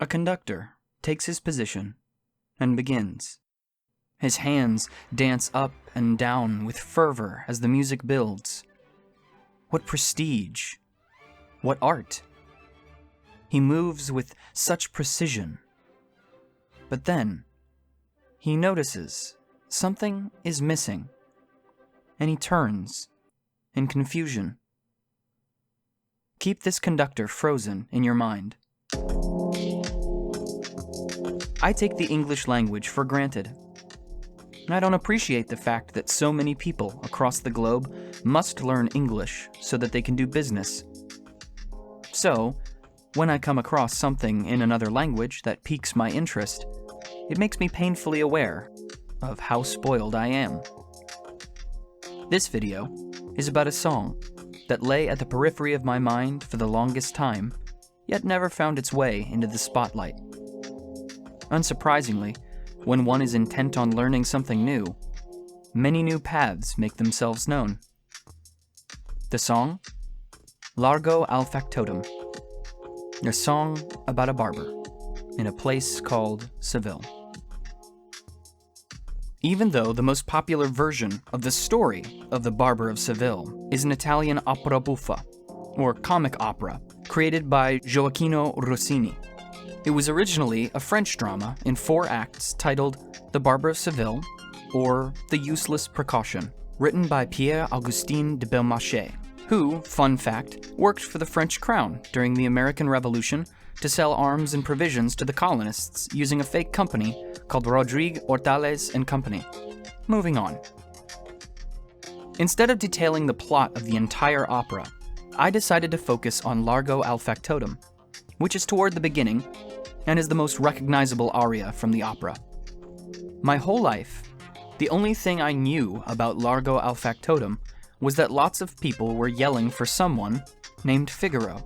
A conductor takes his position and begins. His hands dance up and down with fervor as the music builds. What prestige! What art! He moves with such precision. But then, he notices something is missing, and he turns in confusion. Keep this conductor frozen in your mind. I take the English language for granted. I don't appreciate the fact that so many people across the globe must learn English so that they can do business. So, when I come across something in another language that piques my interest, it makes me painfully aware of how spoiled I am. This video is about a song that lay at the periphery of my mind for the longest time, yet never found its way into the spotlight. Unsurprisingly, when one is intent on learning something new, many new paths make themselves known. The song? Largo al Factotum, a song about a barber in a place called Seville. Even though the most popular version of the story of the Barber of Seville is an Italian opera buffa, or comic opera, created by Gioacchino Rossini, it was originally a French drama in 4 acts titled The Barber of Seville, or The Useless Precaution, written by Pierre-Augustin de Belmarchais, who, fun fact, worked for the French crown during the American Revolution to sell arms and provisions to the colonists using a fake company called Rodrigue Hortales and Company. Moving on. Instead of detailing the plot of the entire opera, I decided to focus on Largo al Factotum, which is toward the beginning and is the most recognizable aria from the opera. My whole life, the only thing I knew about Largo al Factotum was that lots of people were yelling for someone named Figaro.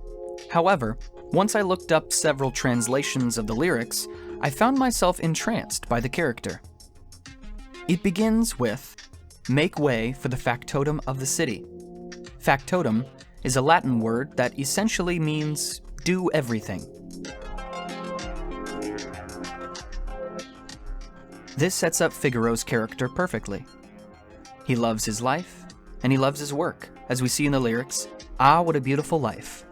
However, once I looked up several translations of the lyrics, I found myself entranced by the character. It begins with, "Make way for the factotum of the city." Factotum is a Latin word that essentially means do everything. This sets up Figaro's character perfectly. He loves his life, and he loves his work, as we see in the lyrics, "Ah, what a beautiful life.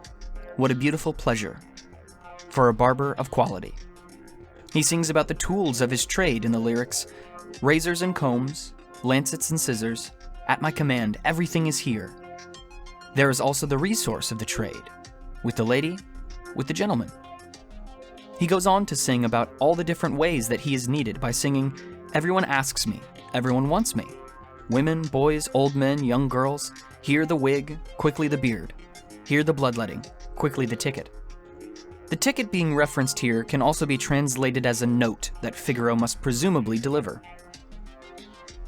What a beautiful pleasure. For a barber of quality." He sings about the tools of his trade in the lyrics, "Razors and combs, lancets and scissors, at my command, everything is here." There is also the resource of the trade, with the lady, with the gentleman. He goes on to sing about all the different ways that he is needed by singing, "Everyone asks me, everyone wants me. Women, boys, old men, young girls, here the wig, quickly the beard. Here the bloodletting, quickly the ticket." The ticket being referenced here can also be translated as a note that Figaro must presumably deliver.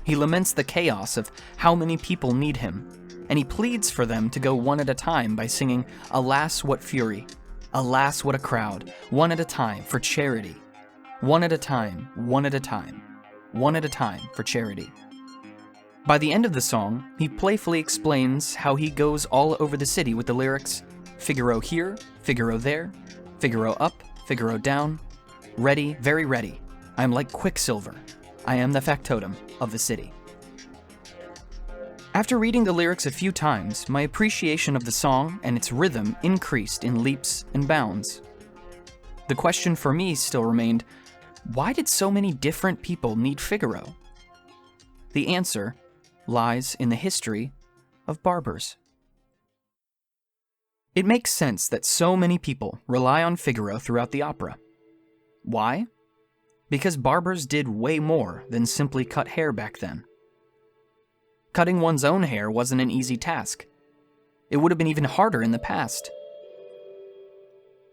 He laments the chaos of how many people need him, and he pleads for them to go one at a time by singing, "Alas, what fury! Alas, what a crowd! One at a time, for charity! One at a time, one at a time, one at a time, for charity." By the end of the song, he playfully explains how he goes all over the city with the lyrics, "Figaro here, Figaro there, Figaro up, Figaro down, ready, very ready. I am like quicksilver. I am the factotum of the city." After reading the lyrics a few times, my appreciation of the song and its rhythm increased in leaps and bounds. The question for me still remained, why did so many different people need Figaro? The answer lies in the history of barbers. It makes sense that so many people rely on Figaro throughout the opera. Why? Because barbers did way more than simply cut hair back then. Cutting one's own hair wasn't an easy task. It would have been even harder in the past.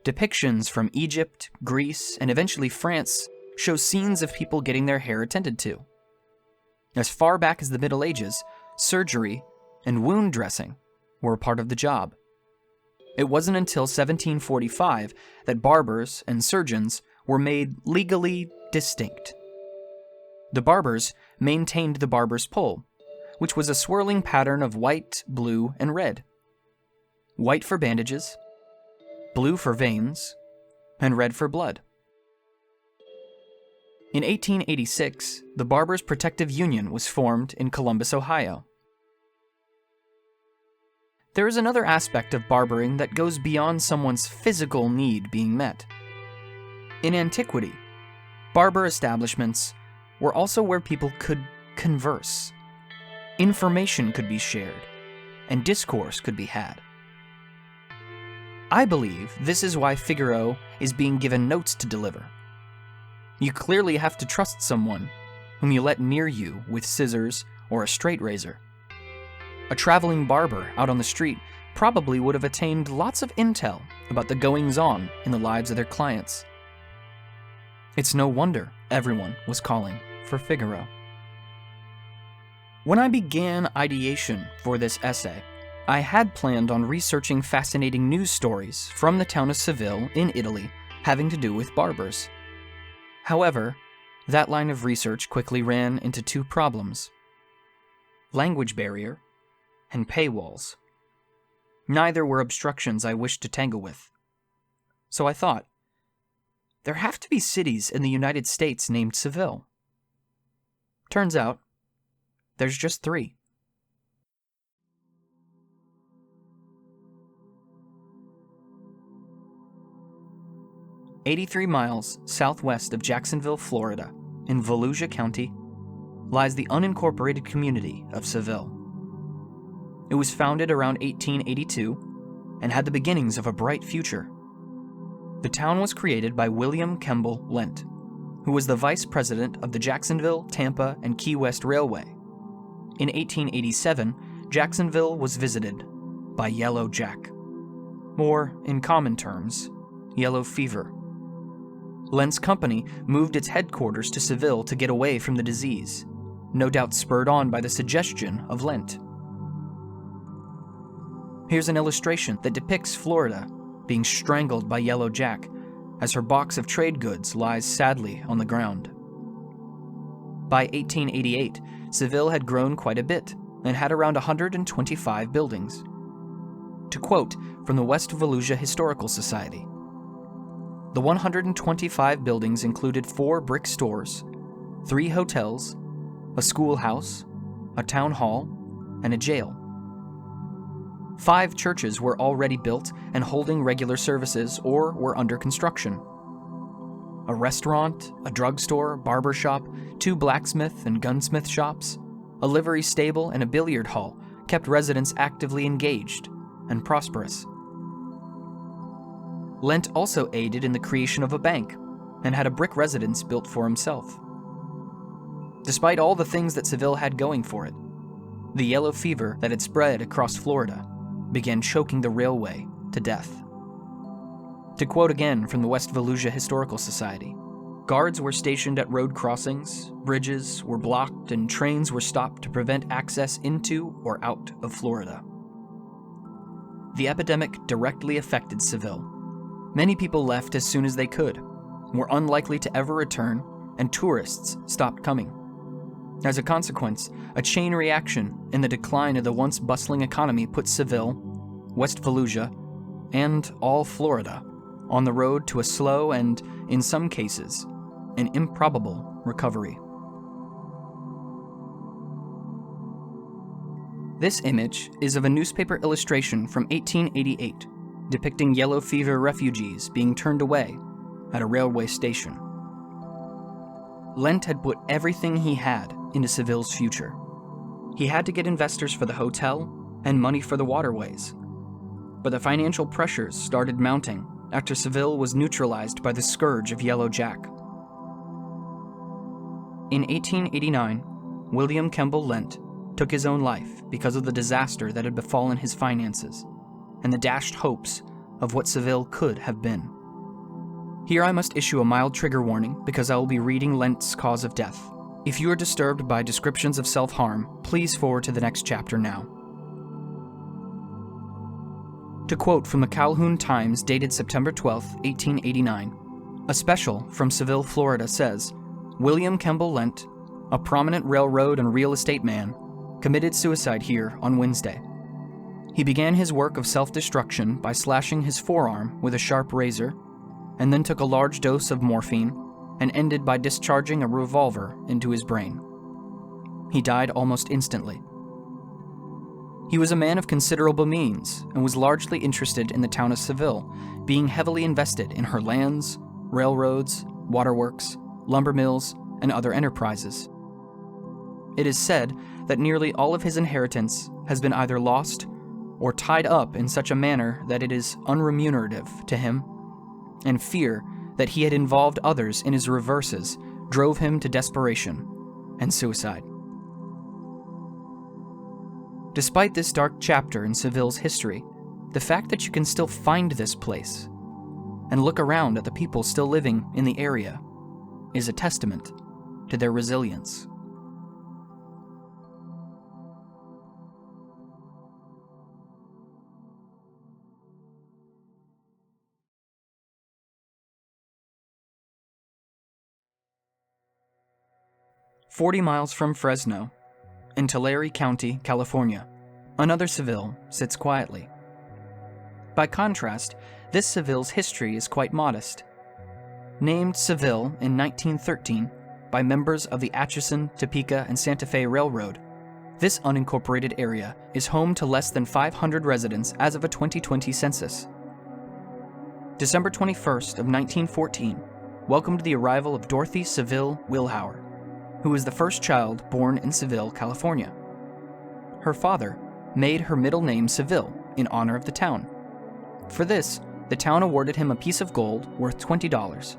Depictions from Egypt, Greece, and eventually France show scenes of people getting their hair attended to. As far back as the Middle Ages, surgery and wound dressing were a part of the job. It wasn't until 1745 that barbers and surgeons were made legally distinct. The barbers maintained the barber's pole, which was a swirling pattern of white, blue, and red. White for bandages, blue for veins, and red for blood. In 1886, the Barbers' Protective Union was formed in Columbus, Ohio. There is another aspect of barbering that goes beyond someone's physical need being met. In antiquity, barber establishments were also where people could converse. Information could be shared, and discourse could be had. I believe this is why Figaro is being given notes to deliver. You clearly have to trust someone whom you let near you with scissors or a straight razor. A traveling barber out on the street probably would have attained lots of intel about the goings-on in the lives of their clients. It's no wonder everyone was calling for Figaro. When I began ideation for this essay, I had planned on researching fascinating news stories from the town of Seville in Italy having to do with barbers. However, that line of research quickly ran into two problems: language barrier and paywalls. Neither were obstructions I wished to tangle with. So I thought, there have to be cities in the United States named Seville. Turns out, there's just 3. "83 miles southwest of Jacksonville, Florida, in Volusia County, lies the unincorporated community of Seville. It was founded around 1882 and had the beginnings of a bright future. The town was created by William Kemble Lent, who was the vice president of the Jacksonville, Tampa, and Key West Railway. In 1887, Jacksonville was visited by Yellow Jack, or, in common terms, yellow fever. Lent's company moved its headquarters to Seville to get away from the disease, no doubt spurred on by the suggestion of Lent. Here's an illustration that depicts Florida being strangled by Yellow Jack as her box of trade goods lies sadly on the ground. By 1888, Seville had grown quite a bit and had around 125 buildings. To quote from the West Volusia Historical Society, the 125 buildings included 4 brick stores, 3 hotels, a schoolhouse, a town hall, and a jail. 5 churches were already built and holding regular services or were under construction. A restaurant, a drugstore, barber shop, 2 blacksmith and gunsmith shops, a livery stable, and a billiard hall kept residents actively engaged and prosperous. Lent also aided in the creation of a bank and had a brick residence built for himself. Despite all the things that Seville had going for it, the yellow fever that had spread across Florida began choking the railway to death. To quote again from the West Volusia Historical Society, guards were stationed at road crossings, bridges were blocked, and trains were stopped to prevent access into or out of Florida. The epidemic directly affected Seville. Many people left as soon as they could, were unlikely to ever return, and tourists stopped coming. As a consequence, a chain reaction in the decline of the once bustling economy put Seville, West Volusia, and all Florida on the road to a slow and, in some cases, an improbable recovery. This image is of a newspaper illustration from 1888 depicting yellow fever refugees being turned away at a railway station. Lent had put everything he had into Seville's future. He had to get investors for the hotel and money for the waterways. But the financial pressures started mounting after Seville was neutralized by the scourge of Yellow Jack. In 1889, William Kemble Lent took his own life because of the disaster that had befallen his finances and the dashed hopes of what Seville could have been. Here I must issue a mild trigger warning because I will be reading Lent's cause of death. If you are disturbed by descriptions of self-harm, please forward to the next chapter now. To quote from the Calhoun Times dated September 12, 1889, a special from Seville, Florida says, William Kemble Lent, a prominent railroad and real estate man, committed suicide here on Wednesday. He began his work of self-destruction by slashing his forearm with a sharp razor, and then took a large dose of morphine and ended by discharging a revolver into his brain. He died almost instantly. He was a man of considerable means and was largely interested in the town of Seville, being heavily invested in her lands, railroads, waterworks, lumber mills, and other enterprises. It is said that nearly all of his inheritance has been either lost or tied up in such a manner that it is unremunerative to him, and fear that he had involved others in his reverses drove him to desperation and suicide. Despite this dark chapter in Seville's history, the fact that you can still find this place and look around at the people still living in the area is a testament to their resilience. "40 miles from Fresno, in Tulare County, California, another Seville sits quietly. By contrast, this Seville's history is quite modest. Named Seville in 1913 by members of the Atchison, Topeka, and Santa Fe Railroad, this unincorporated area is home to less than 500 residents as of a 2020 census. December 21st of 1914 welcomed the arrival of Dorothy Seville Wilhauer, who was the first child born in Seville, California. Her father made her middle name Seville in honor of the town. For this, the town awarded him a piece of gold worth $20.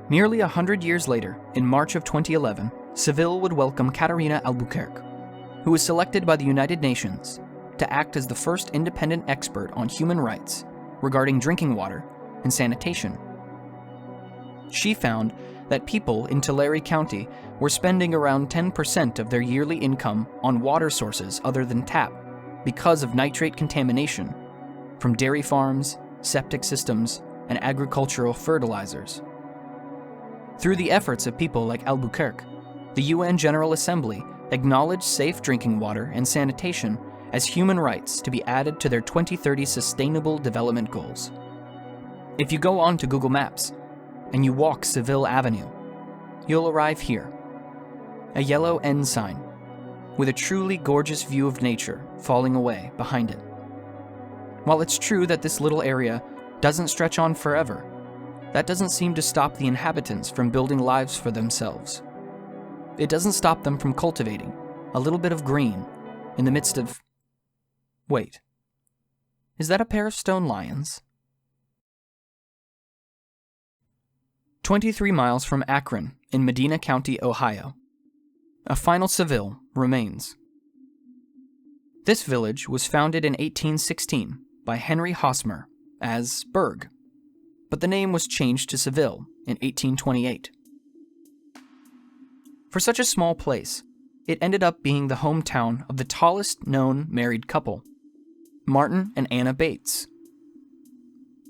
Nearly 100 years later, in March of 2011, Seville would welcome Caterina Albuquerque, who was selected by the United Nations to act as the first independent expert on human rights regarding drinking water and sanitation. She found that people in Tulare County were spending around 10% of their yearly income on water sources other than tap because of nitrate contamination from dairy farms, septic systems, and agricultural fertilizers. Through the efforts of people like Albuquerque, the UN General Assembly acknowledged safe drinking water and sanitation as human rights to be added to their 2030 Sustainable Development Goals. If you go on to Google Maps and you walk Seville Avenue, you'll arrive here, a yellow N sign with a truly gorgeous view of nature falling away behind it. While it's true that this little area doesn't stretch on forever, that doesn't seem to stop the inhabitants from building lives for themselves. It doesn't stop them from cultivating a little bit of green in the midst of... Wait, is that a pair of stone lions? 23 miles from Akron in Medina County, Ohio, a final Seville remains. This village was founded in 1816 by Henry Hosmer as Berg, but the name was changed to Seville in 1828. For such a small place, it ended up being the hometown of the tallest known married couple, Martin and Anna Bates.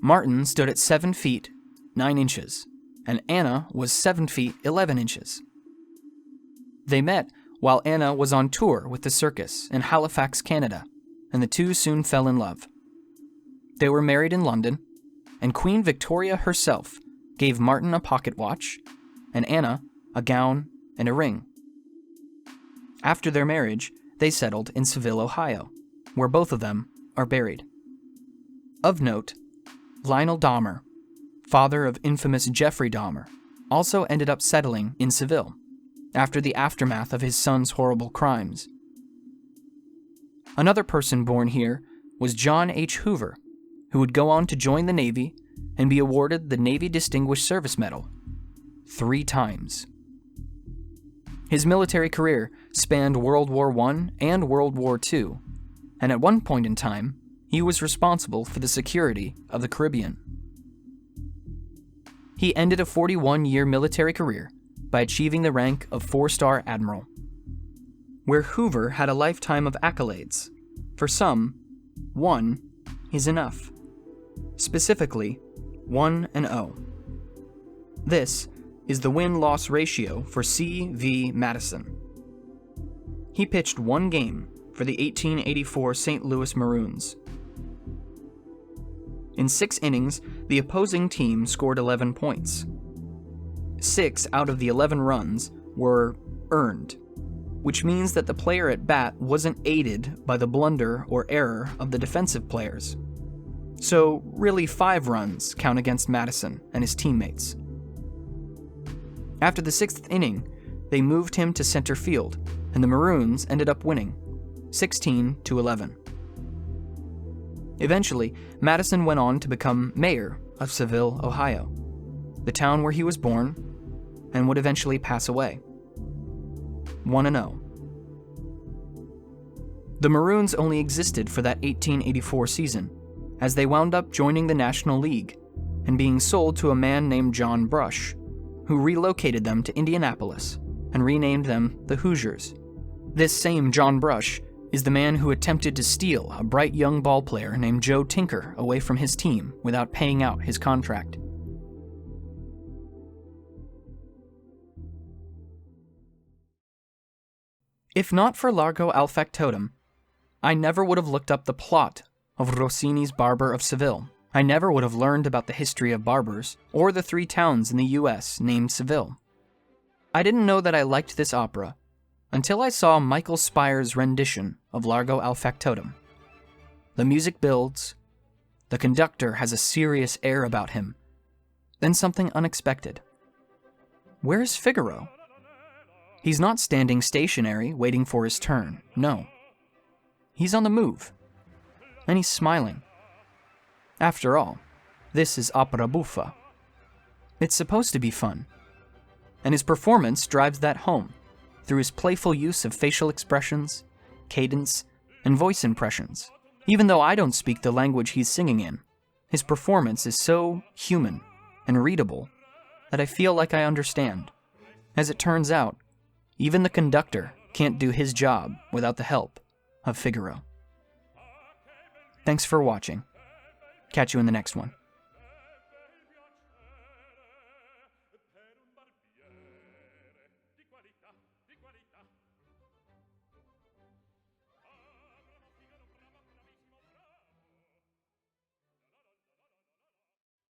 Martin stood at 7 feet 9 inches, and Anna was 7 feet 11 inches. They met while Anna was on tour with the circus in Halifax, Canada, and the two soon fell in love. They were married in London, and Queen Victoria herself gave Martin a pocket watch, and Anna a gown and a ring. After their marriage, they settled in Seville, Ohio, where both of them are buried. Of note, Lionel Dahmer, father of infamous Jeffrey Dahmer, also ended up settling in Seville after the aftermath of his son's horrible crimes. Another person born here was John H. Hoover, who would go on to join the Navy and be awarded the Navy Distinguished Service Medal 3 times. His military career spanned World War I and World War II, and at one point in time, he was responsible for the security of the Caribbean. He ended a 41-year military career by achieving the rank of 4-star admiral. Where Hoover had a lifetime of accolades, for some, 1 is enough. Specifically, 1-0. This is the win-loss ratio for C.V. Madison. He pitched 1 game for the 1884 St. Louis Maroons. In 6 innings, the opposing team scored 11 points. 6 out of the 11 runs were earned, which means that the player at bat wasn't aided by the blunder or error of the defensive players. So really 5 runs count against Madison and his teammates. After the 6th inning, they moved him to center field, and the Maroons ended up winning, 16-11. Eventually, Madison went on to become mayor of Seville, Ohio, the town where he was born, and would eventually pass away. 1-0. The Maroons only existed for that 1884 season, as they wound up joining the National League and being sold to a man named John Brush, who relocated them to Indianapolis and renamed them the Hoosiers. This same John Brush is the man who attempted to steal a bright young ballplayer named Joe Tinker away from his team without paying out his contract. If not for Largo al Factotum, I never would have looked up the plot of Rossini's Barber of Seville. I never would have learned about the history of barbers, or the 3 towns in the US named Seville. I didn't know that I liked this opera until I saw Michael Spyres' rendition of Largo al Factotum. The music builds, the conductor has a serious air about him, then something unexpected. Where's Figaro? He's not standing stationary, waiting for his turn, no. He's on the move, and he's smiling. After all, this is opera buffa. It's supposed to be fun, and his performance drives that home through his playful use of facial expressions, cadence, and voice impressions. Even though I don't speak the language he's singing in, his performance is so human and readable that I feel like I understand. As it turns out, even the conductor can't do his job without the help of Figaro. Thanks for watching. Catch you in the next one.